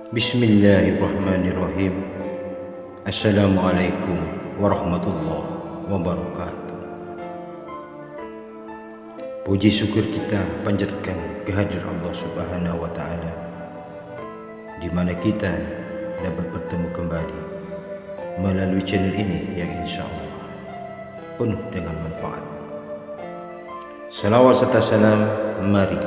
Bismillahirrahmanirrahim. Assalamualaikum warahmatullahi wabarakatuh. Puji syukur kita panjatkan kehadiran Allah Subhanahu wa Ta'ala, di mana kita dapat bertemu kembali melalui channel ini yang insya Allah penuh dengan manfaat. Salawat serta salam mari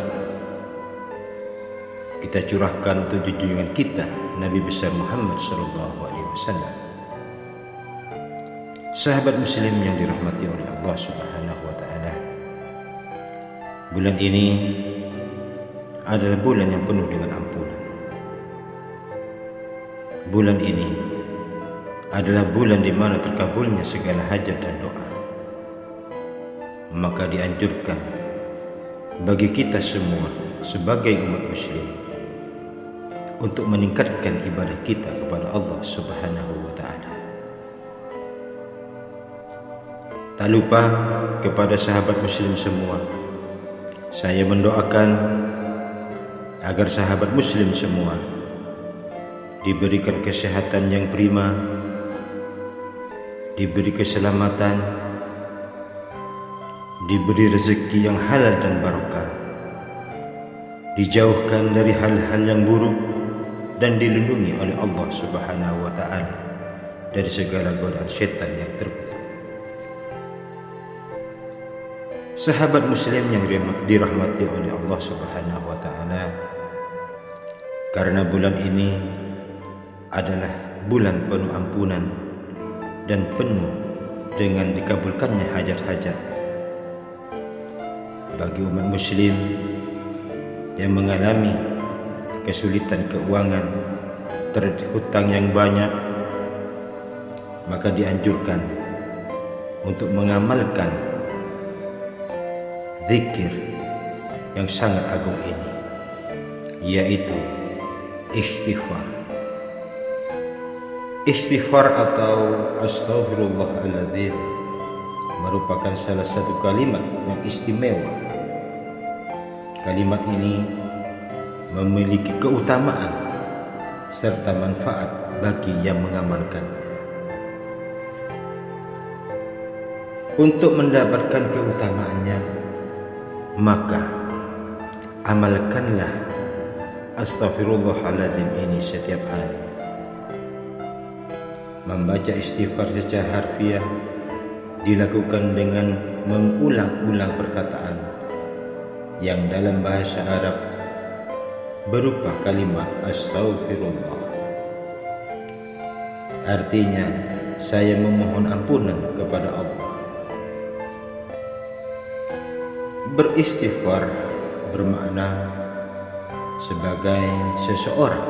kita curahkan untuk junjungan kita Nabi besar Muhammad sallallahu alaihi wasallam. Sahabat muslim yang dirahmati oleh Allah Subhanahu wa Ta'ala, bulan ini adalah bulan yang penuh dengan ampunan. Bulan ini adalah bulan di mana terkabulnya segala hajat dan doa. Maka dianjurkan bagi kita semua sebagai umat muslim untuk meningkatkan ibadah kita kepada Allah Subhanahu wa Ta'ala. Tak lupa kepada sahabat muslim semua, saya mendoakan agar sahabat muslim semua diberikan kesehatan yang prima, diberi keselamatan, diberi rezeki yang halal dan barokah, dijauhkan dari hal-hal yang buruk, dan dilindungi oleh Allah Subhanahu wa Ta'ala dari segala godaan syaitan yang terkutuk. Sahabat muslim yang dirahmati oleh Allah Subhanahu wa Ta'ala, karena bulan ini adalah bulan penuh ampunan dan penuh dengan dikabulkannya hajat-hajat bagi umat muslim yang mengalami kesulitan keuangan, terhutang yang banyak, maka dianjurkan untuk mengamalkan zikir yang sangat agung ini, yaitu istighfar. Istighfar atau astaghfirullahaladzim merupakan salah satu kalimat yang istimewa. Kalimat ini memiliki keutamaan serta manfaat bagi yang mengamalkannya. Untuk mendapatkan keutamaannya, maka amalkanlah astaghfirullahaladzim ini setiap hari. Membaca istighfar secara harfiah dilakukan dengan mengulang-ulang perkataan yang dalam bahasa Arab berupa kalimat astaghfirullah. Artinya, saya memohon ampunan kepada Allah. Beristighfar bermakna sebagai seseorang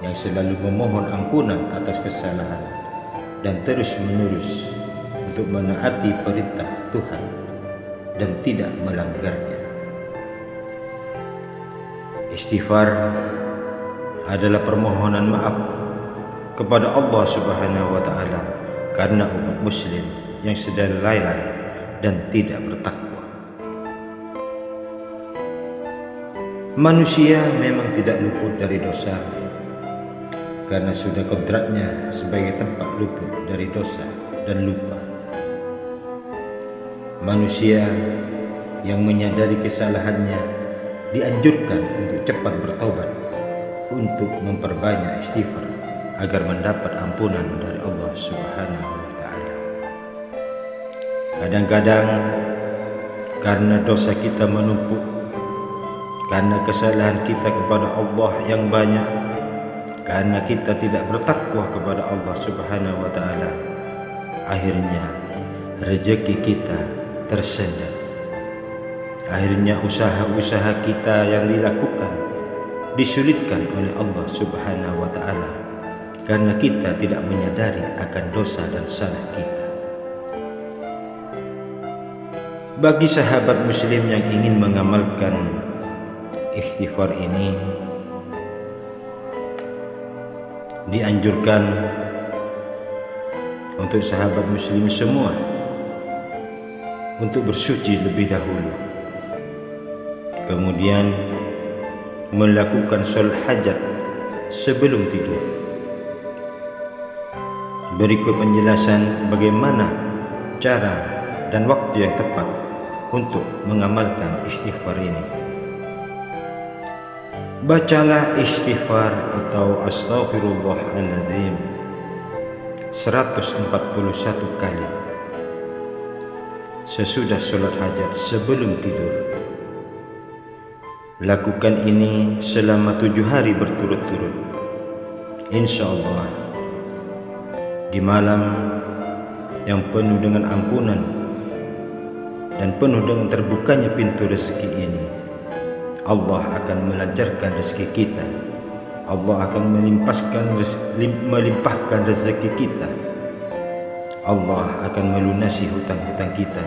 yang selalu memohon ampunan atas kesalahan dan terus-menerus untuk menaati perintah Tuhan dan tidak melanggarnya. Istighfar adalah permohonan maaf kepada Allah Subhanahu wa Ta'ala karena umat muslim yang sedang lalai dan tidak bertakwa. Manusia memang tidak luput dari dosa karena sudah kodratnya sebagai tempat luput dari dosa dan lupa. Manusia yang menyadari kesalahannya dianjurkan untuk cepat bertaubat, untuk memperbanyak istighfar agar mendapat ampunan dari Allah Subhanahu wa Ta'ala. Kadang-kadang karena dosa kita menumpuk, karena kesalahan kita kepada Allah yang banyak, karena kita tidak bertakwa kepada Allah Subhanahu wa Ta'ala, akhirnya rezeki kita tersendat. Akhirnya usaha-usaha kita yang dilakukan disulitkan oleh Allah Subhanahu wa Ta'ala karena kita tidak menyadari akan dosa dan salah kita. Bagi sahabat muslim yang ingin mengamalkan istighfar ini, dianjurkan untuk sahabat muslim semua untuk bersuci lebih dahulu, kemudian melakukan sholat hajat sebelum tidur. Berikut penjelasan bagaimana cara dan waktu yang tepat untuk mengamalkan istighfar ini. Bacalah istighfar atau astaghfirullahaladzim 141 kali sesudah sholat hajat sebelum tidur. Lakukan ini selama 7 hari berturut-turut. Insya Allah di malam yang penuh dengan ampunan dan penuh dengan terbukanya pintu rezeki ini, Allah akan melancarkan rezeki kita. Allah akan melimpahkan rezeki kita. Allah akan melunasi hutang-hutang kita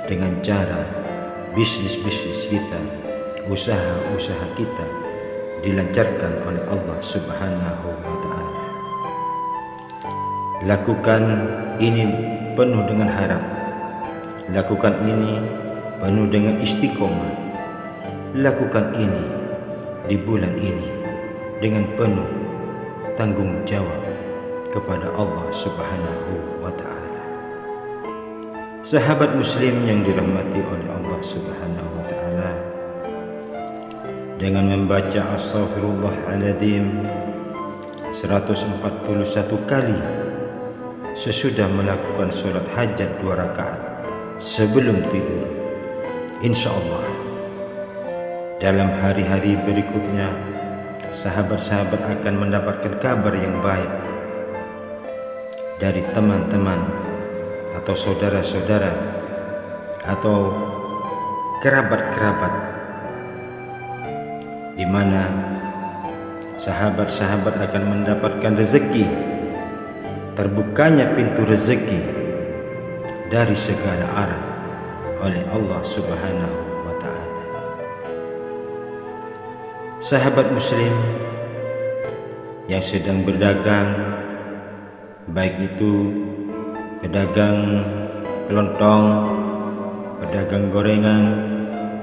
dengan cara bisnis-bisnis kita, usaha-usaha kita dilancarkan oleh Allah Subhanahu wa ta'ala. Lakukan ini penuh dengan harap. Lakukan ini penuh dengan istiqomah. Lakukan ini di bulan ini dengan penuh tanggung jawab kepada Allah Subhanahu wa ta'ala. Sahabat muslim yang dirahmati oleh Allah Subhanahu wa ta'ala, dengan membaca astaghfirullahaladzim 141 kali sesudah melakukan sholat hajat 2 rakaat sebelum tidur, insya Allah dalam hari-hari berikutnya sahabat-sahabat akan mendapatkan kabar yang baik dari teman-teman atau saudara-saudara atau kerabat-kerabat, di mana sahabat-sahabat akan mendapatkan rezeki, terbukanya pintu rezeki dari segala arah oleh Allah Subhanahu wa ta'ala. Sahabat muslim yang sedang berdagang, baik itu pedagang kelontong, pedagang gorengan,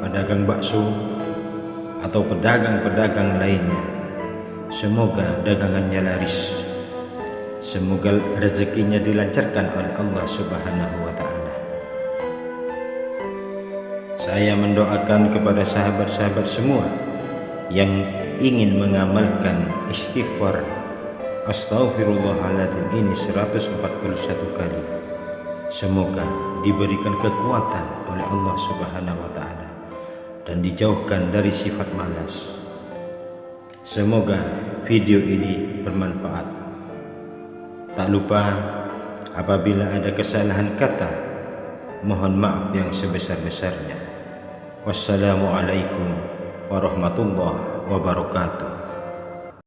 pedagang bakso, atau pedagang-pedagang lainnya, semoga dagangannya laris, semoga rezekinya dilancarkan oleh Allah Subhanahu wa ta'ala. Saya mendoakan kepada sahabat-sahabat semua yang ingin mengamalkan istighfar astaghfirullahaladzim ini 141 kali, semoga diberikan kekuatan oleh Allah Subhanahu wa ta'ala dan dijauhkan dari sifat malas. Semoga video ini bermanfaat. Tak lupa, apabila ada kesalahan kata, mohon maaf yang sebesar-besarnya. Wassalamualaikum warahmatullahi wabarakatuh.